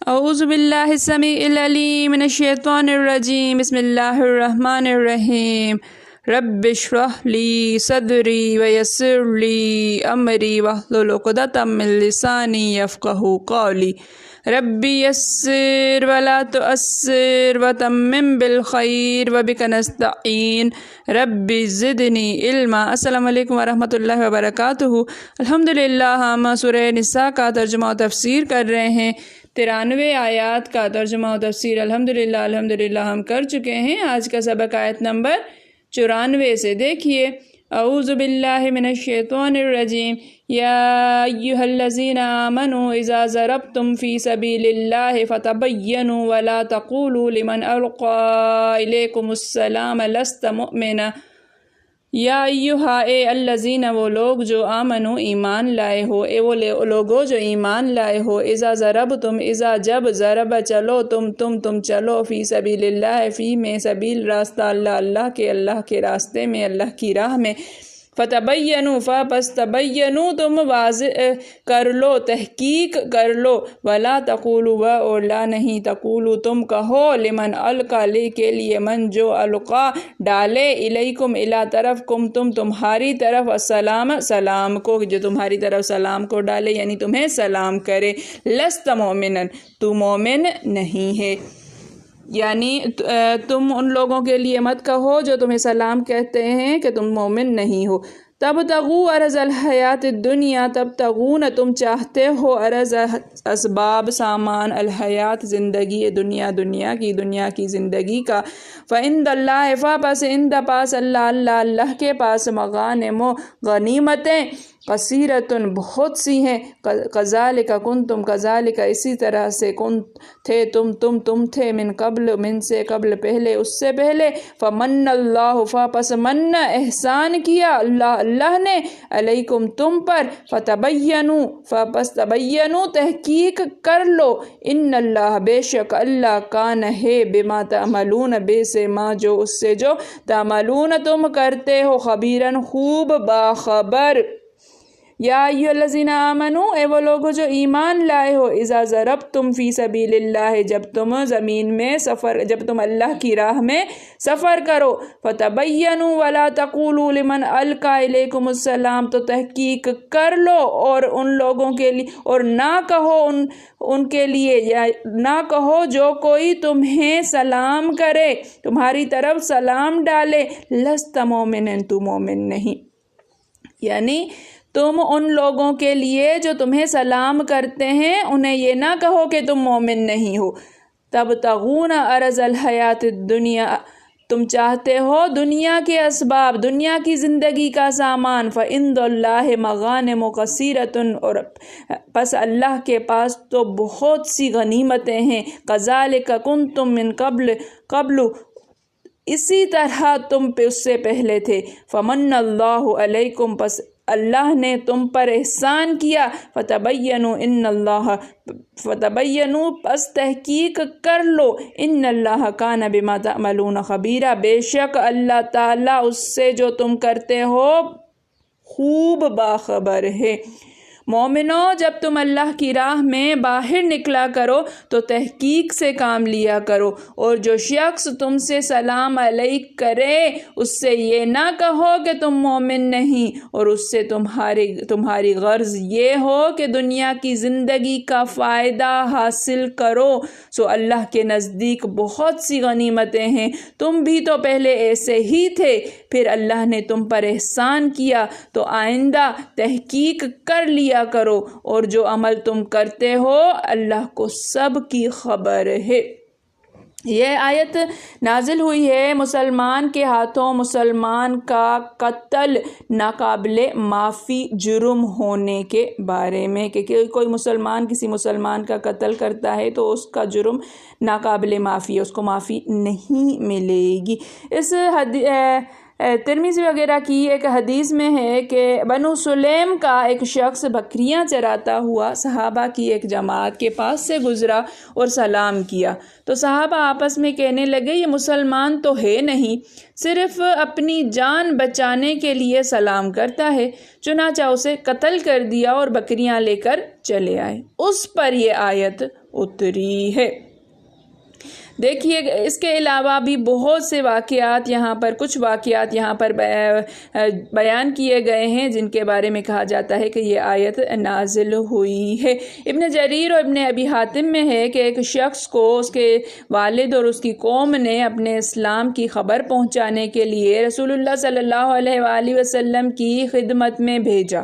اعوذ باللہ السمیع العلیم من الشیطان الرجیم بسم اللہ الرحمن الرحیم رب اشرح لی صدری ویسر لی امری واحلل عقدۃ من لسانی یفقہوا قولی رب یسر ولا تعسر وتمم بالخیر وبک نستعین رب زدنی علما۔ السلام علیکم ورحمۃ اللہ وبرکاتہ۔ الحمدللہ ہم سورہ نساء کا ترجمہ و تفسیر کر رہے ہیں۔ 93 آیات کا ترجمہ و تفسیر الحمدللہ ہم کر چکے ہیں۔ آج کا سبق آیت نمبر 94 سے دیکھیے۔ اعوذ باللہ من الشیطان الرجیم یا ایھا الذین آمنوا اذا ضربتم فی سبیل اللہ فتبینوا ولا تقولوا لمن القی الیکم السلام لست مؤمنا۔ یا ایھا اے الذین وہ لوگ جو آمنو ایمان لائے ہو، اے وہ لوگو جو ایمان لائے ہو، اذا ضربتم اذا جب ضرب چلو تم چلو فی سبیل اللہ فی میں سبیل راستہ اللہ کے راستے میں، اللہ کی راہ میں، فتبینوا پس تبینوا تم واضح کر لو، تحقیق کر لو، ولا تقولوا اور لا نہیں تقولوا تم کہو، لمن القا لے کے لیے، من جو القا ڈالے، الیکم الی طرف کم تمہاری طرف، السلام سلام کو، جو تمہاری طرف سلام کو ڈالے یعنی تمہیں سلام کرے، لست مومنا تو مومن نہیں ہے، یعنی تم ان لوگوں کے لیے مت کہو جو تمہیں سلام کہتے ہیں کہ تم مومن نہیں ہو۔ تبتغوا عرض الحیات الدنیا تبتغون تم چاہتے ہو، عرض اسباب سامان، الحیات زندگی دنیا کی زندگی کا، فعند اللہ پس عند پاس اللہ کے پاس، مغانم و غنیمتیں، کثیرتن بہت سی ہیں، کذالک کنتم کذالک اسی طرح سے تھے تم تھے، من قبل من سے قبل پہلے اس سے پہلے، فمن اللہ پس من احسان کیا اللہ نے، علیکم تم پر، فتبینوا پس تبینوا تحقیق کر لو، ان اللہ بے شک اللہ کان ہے، بما تعملون بے سے ما جو اس سے جو تعملون تم کرتے ہو، خبیرن خوب باخبر۔ یا ایھا الذین آمنوا اے وہ لوگ جو ایمان لائے ہو، اذا ضربتم فی سبیل اللہ جب تم زمین میں جب تم اللہ کی راہ میں سفر کرو، فتبینوا ولا تقولوا لمن القی الیکم السلام تو تحقیق کر لو اور ان لوگوں کے لیے اور نہ کہو ان کے لیے، یا نہ کہو جو کوئی تمہیں سلام کرے، تمہاری طرف سلام ڈالے، لست مومن تو مومن نہیں، یعنی تم ان لوگوں کے لیے جو تمہیں سلام کرتے ہیں انہیں یہ نہ کہو کہ تم مومن نہیں ہو۔ تبتغون عرض الحیات الدنیا تم چاہتے ہو دنیا کے اسباب، دنیا کی زندگی کا سامان، فعند اللہ مغانم کثیرۃ اور پس اللہ کے پاس تو بہت سی غنیمتیں ہیں، کذالک کنتم من قبل اسی طرح تم پہ اس سے پہلے تھے، فمن اللہ علیکم پس اللہ نے تم پر احسان کیا، فتبینوا پس تحقیق کر لو، ان اللہ کان بما تعملون خبیرا بے شک اللہ تعالیٰ اس سے جو تم کرتے ہو خوب باخبر ہے۔ مومنو جب تم اللہ کی راہ میں باہر نکلا کرو تو تحقیق سے کام لیا کرو، اور جو شخص تم سے سلام علیک کرے اس سے یہ نہ کہو کہ تم مومن نہیں، اور اس سے تمہاری غرض یہ ہو کہ دنیا کی زندگی کا فائدہ حاصل کرو، سو اللہ کے نزدیک بہت سی غنیمتیں ہیں، تم بھی تو پہلے ایسے ہی تھے، پھر اللہ نے تم پر احسان کیا تو آئندہ تحقیق کر لیا کرو، اور جو عمل تم کرتے ہو اللہ کو سب کی خبر ہے۔ یہ آیت نازل ہوئی ہے مسلمان کے ہاتھوں مسلمان کا قتل ناقابل معافی جرم ہونے کے بارے میں، کہ کوئی مسلمان کسی مسلمان کا قتل کرتا ہے تو اس کا جرم ناقابل معافی ہے، اس کو معافی نہیں ملے گی۔ اس ترمذی وغیرہ کی ایک حدیث میں ہے کہ بنو سلیم کا ایک شخص بکریاں چراتا ہوا صحابہ کی ایک جماعت کے پاس سے گزرا اور سلام کیا، تو صحابہ آپس میں کہنے لگے یہ مسلمان تو ہے نہیں، صرف اپنی جان بچانے کے لیے سلام کرتا ہے، چنانچہ اسے قتل کر دیا اور بکریاں لے کر چلے آئے۔ اس پر یہ آیت اتری ہے۔ دیکھیے اس کے علاوہ بھی بہت سے واقعات یہاں پر، کچھ واقعات یہاں پر بیان کیے گئے ہیں جن کے بارے میں کہا جاتا ہے کہ یہ آیت نازل ہوئی ہے۔ ابن جریر اور ابن ابی حاتم میں ہے کہ ایک شخص کو اس کے والد اور اس کی قوم نے اپنے اسلام کی خبر پہنچانے کے لیے رسول اللہ صلی اللہ علیہ وآلہ وسلم کی خدمت میں بھیجا۔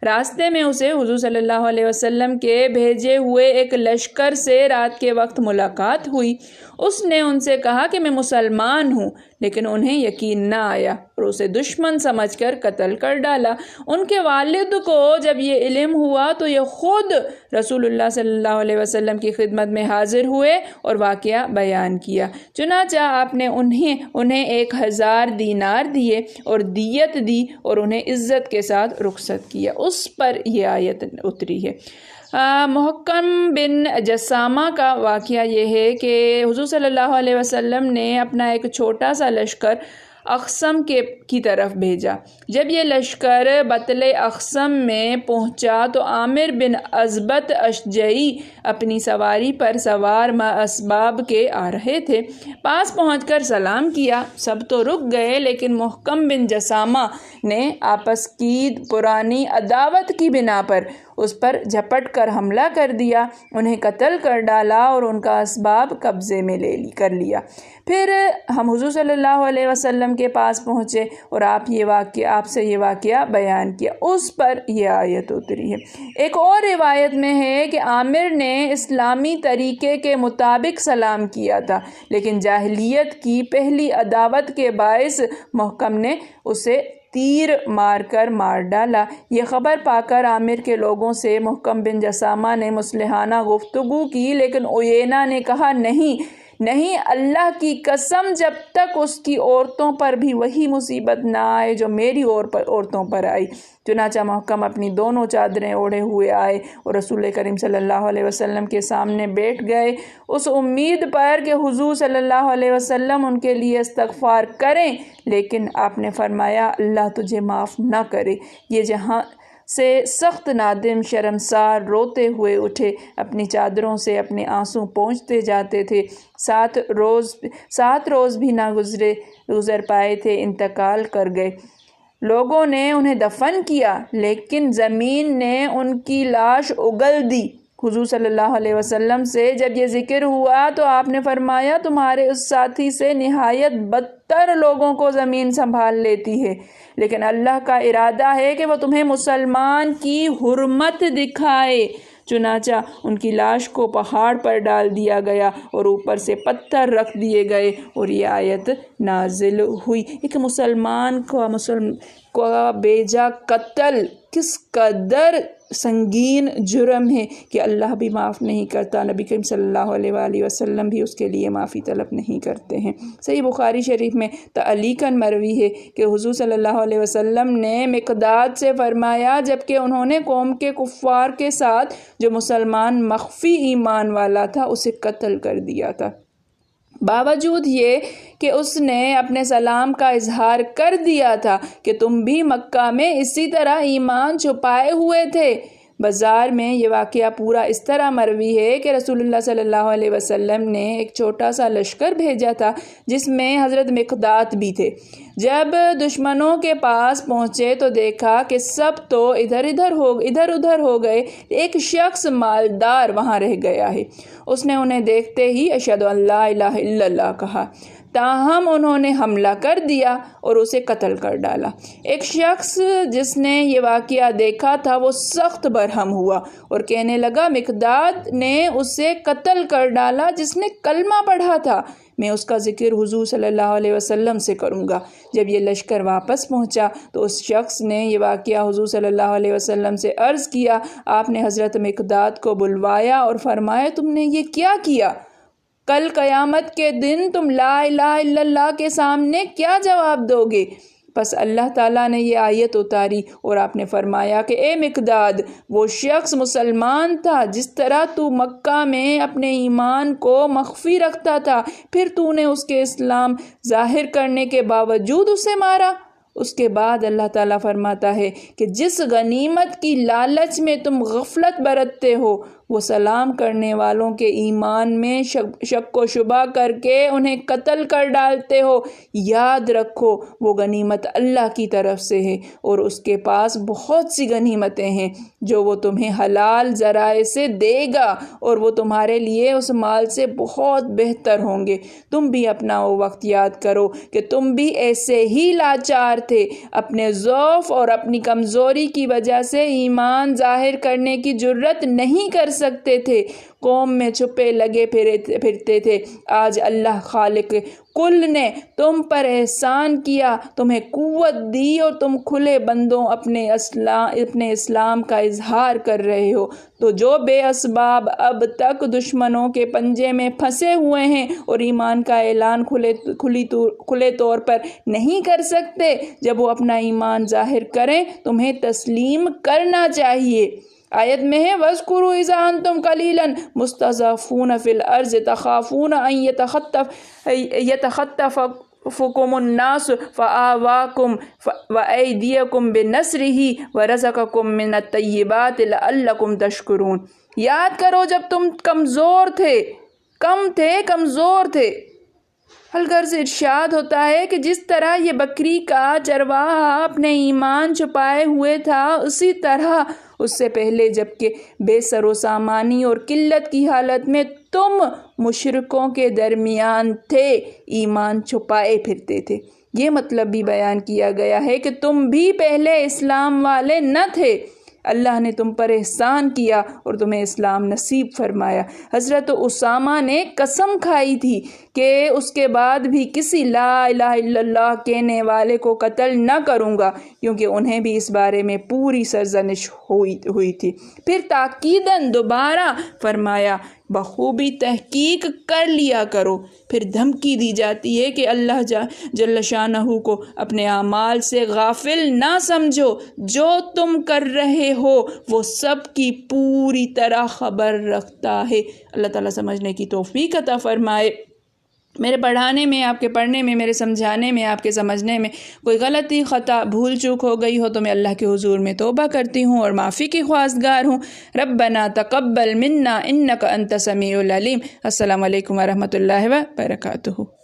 راستے میں اسے حضور صلی اللہ علیہ وسلم کے بھیجے ہوئے ایک لشکر سے رات کے وقت ملاقات ہوئی۔ اس نے ان سے کہا کہ میں مسلمان ہوں، لیکن انہیں یقین نہ آیا اور اسے دشمن سمجھ کر قتل کر ڈالا۔ ان کے والد کو جب یہ علم ہوا تو یہ خود رسول اللہ صلی اللہ علیہ وسلم کی خدمت میں حاضر ہوئے اور واقعہ بیان کیا۔ چنانچہ آپ نے انہیں 1000 دینار دیے اور دیت دی اور انہیں عزت کے ساتھ رخصت کیا۔ اس پر یہ آیت اتری ہے۔ محکم بن جسامہ کا واقعہ یہ ہے کہ حضور صلی اللہ علیہ وسلم نے اپنا ایک چھوٹا سا لشکر اقسم کی طرف بھیجا۔ جب یہ لشکر بطل اقسم میں پہنچا تو عامر بن ازبت اشجعی اپنی سواری پر سوار اسباب کے آ رہے تھے۔ پاس پہنچ کر سلام کیا، سب تو رک گئے، لیکن محکم بن جسامہ نے آپس کی پرانی عداوت کی بنا پر اس پر جھپٹ کر حملہ کر دیا، انہیں قتل کر ڈالا اور ان کا اسباب قبضے میں کر لیا۔ پھر ہم حضور صلی اللہ علیہ وسلم کے پاس پہنچے اور آپ سے یہ واقعہ بیان کیا۔ اس پر یہ آیت اتری ہے۔ ایک اور روایت میں ہے کہ عامر نے اسلامی طریقے کے مطابق سلام کیا تھا، لیکن جاہلیت کی پہلی عداوت کے باعث محکم نے اسے تیر مار کر مار ڈالا۔ یہ خبر پا کر عامر کے لوگوں سے محکم بن جسامہ نے مصلحانہ گفتگو کی، لیکن عیینہ نے کہا نہیں، اللہ کی قسم، جب تک اس کی عورتوں پر بھی وہی مصیبت نہ آئے جو میری عورتوں پر آئی۔ چنانچہ محکم اپنی دونوں چادریں اوڑھے ہوئے آئے اور رسول کریم صلی اللہ علیہ وسلم کے سامنے بیٹھ گئے، اس امید پر کہ حضور صلی اللہ علیہ وسلم ان کے لیے استغفار کریں، لیکن آپ نے فرمایا اللہ تجھے معاف نہ کرے۔ یہ جہاں سے سخت نادم شرمسار روتے ہوئے اٹھے، اپنی چادروں سے اپنے آنسو پونچھتے جاتے تھے۔ 7 روز بھی نہ گزر پائے تھے، انتقال کر گئے۔ لوگوں نے انہیں دفن کیا، لیکن زمین نے ان کی لاش اگل دی۔ حضور صلی اللہ علیہ وسلم سے جب یہ ذکر ہوا تو آپ نے فرمایا تمہارے اس ساتھی سے نہایت بدتر لوگوں کو زمین سنبھال لیتی ہے، لیکن اللہ کا ارادہ ہے کہ وہ تمہیں مسلمان کی حرمت دکھائے۔ چنانچہ ان کی لاش کو پہاڑ پر ڈال دیا گیا اور اوپر سے پتھر رکھ دیے گئے اور یہ آیت نازل ہوئی۔ ایک مسلمان کو بیجا قتل کس قدر سنگین جرم ہے کہ اللہ بھی معاف نہیں کرتا، نبی کریم صلی اللہ علیہ وآلہ وسلم بھی اس کے لیے معافی طلب نہیں کرتے ہیں۔ صحیح بخاری شریف میں تعلیقاً مروی ہے کہ حضور صلی اللہ علیہ وسلم نے مقداد سے فرمایا جبکہ انہوں نے قوم کے کفار کے ساتھ جو مسلمان مخفی ایمان والا تھا اسے قتل کر دیا تھا، باوجود یہ کہ اس نے اپنے سلام کا اظہار کر دیا تھا کہ تم بھی مکہ میں اسی طرح ایمان چھپائے ہوئے تھے۔ بازار میں یہ واقعہ پورا اس طرح مروی ہے کہ رسول اللہ صلی اللہ علیہ وسلم نے ایک چھوٹا سا لشکر بھیجا تھا جس میں حضرت مقداد بھی تھے۔ جب دشمنوں کے پاس پہنچے تو دیکھا کہ سب تو ادھر ادھر ہو گئے، ایک شخص مالدار وہاں رہ گیا ہے۔ اس نے انہیں دیکھتے ہی اشہد ان لا الہ الا اللہ کہا، تاہم انہوں نے حملہ کر دیا اور اسے قتل کر ڈالا۔ ایک شخص جس نے یہ واقعہ دیکھا تھا وہ سخت برہم ہوا اور کہنے لگا مقداد نے اسے قتل کر ڈالا جس نے کلمہ پڑھا تھا، میں اس کا ذکر حضور صلی اللہ علیہ وسلم سے کروں گا۔ جب یہ لشکر واپس پہنچا تو اس شخص نے یہ واقعہ حضور صلی اللہ علیہ وسلم سے عرض کیا۔ آپ نے حضرت مقداد کو بلوایا اور فرمایا تم نے یہ کیا کیا؟ کل قیامت کے دن تم لا الہ الا اللہ کے سامنے کیا جواب دو گے؟ بس اللہ تعالیٰ نے یہ آیت اتاری اور آپ نے فرمایا کہ اے مقداد، وہ شخص مسلمان تھا جس طرح تو مکہ میں اپنے ایمان کو مخفی رکھتا تھا، پھر تو نے اس کے اسلام ظاہر کرنے کے باوجود اسے مارا۔ اس کے بعد اللہ تعالیٰ فرماتا ہے کہ جس غنیمت کی لالچ میں تم غفلت برتتے ہو، وہ سلام کرنے والوں کے ایمان میں شک و شبہ کر کے انہیں قتل کر ڈالتے ہو، یاد رکھو وہ غنیمت اللہ کی طرف سے ہے اور اس کے پاس بہت سی غنیمتیں ہیں جو وہ تمہیں حلال ذرائع سے دے گا، اور وہ تمہارے لیے اس مال سے بہت بہتر ہوں گے۔ تم بھی اپنا وہ وقت یاد کرو کہ تم بھی ایسے ہی لاچار تھے، اپنے ضعف اور اپنی کمزوری کی وجہ سے ایمان ظاہر کرنے کی جرت نہیں کر سکتے تھے، قوم میں چھپے لگے پھرتے تھے۔ آج اللہ خالق کل نے تم پر احسان کیا، تمہیں قوت دی اور تم کھلے بندوں اپنے اسلام کا اظہار کر رہے ہو۔ تو جو بے اسباب اب تک دشمنوں کے پنجے میں پھنسے ہوئے ہیں اور ایمان کا اعلان کھلے طور پر نہیں کر سکتے، جب وہ اپنا ایمان ظاہر کریں تمہیں تسلیم کرنا چاہیے۔ آیت میں ہے وَاذْكُرُوا إِذَا أَنْتُمْ قَلِيلًا مُسْتَضْعَفُونَ فِي الْأَرْضِ تَخَافُونَ أَنْ يَتَخَطَّفَكُمُ النَّاسُ فَآوَاكُمْ وَأَيْدِيَكُمْ بِنَصْرِهِ وَرَزَقَكُمْ مِنَ الطَّيِّبَاتِ لَعَلَّكُمْ تَشْكُرُونَ۔ یاد کرو جب تم کمزور تھے۔ الغرض ارشاد ہوتا ہے کہ جس طرح یہ بکری کا چرواہا اپنے ایمان چھپائے ہوئے تھا، اسی طرح اس سے پہلے جبکہ بے سر و سامانی اور قلت کی حالت میں تم مشرکوں کے درمیان تھے، ایمان چھپائے پھرتے تھے۔ یہ مطلب بھی بیان کیا گیا ہے کہ تم بھی پہلے اسلام والے نہ تھے، اللہ نے تم پر احسان کیا اور تمہیں اسلام نصیب فرمایا۔ حضرت اسامہ نے قسم کھائی تھی کہ اس کے بعد بھی کسی لا الہ الا اللہ کہنے والے کو قتل نہ کروں گا، کیونکہ انہیں بھی اس بارے میں پوری سرزنش ہوئی تھی۔ پھر تاکیداً دوبارہ فرمایا بخوبی تحقیق کر لیا کرو۔ پھر دھمکی دی جاتی ہے کہ اللہ جل شانہ کو اپنے اعمال سے غافل نہ سمجھو، جو تم کر رہے ہو وہ سب کی پوری طرح خبر رکھتا ہے۔ اللہ تعالیٰ سمجھنے کی توفیق عطا فرمائے۔ میرے پڑھانے میں، آپ کے پڑھنے میں، میرے سمجھانے میں، آپ کے سمجھنے میں کوئی غلطی، خطا، بھول چوک ہو گئی ہو تو میں اللہ کے حضور میں توبہ کرتی ہوں اور معافی کی خواستگار ہوں۔ ربنا تقبل منا انک انت السمیع العلیم۔ السلام علیکم ورحمۃ اللہ وبرکاتہ۔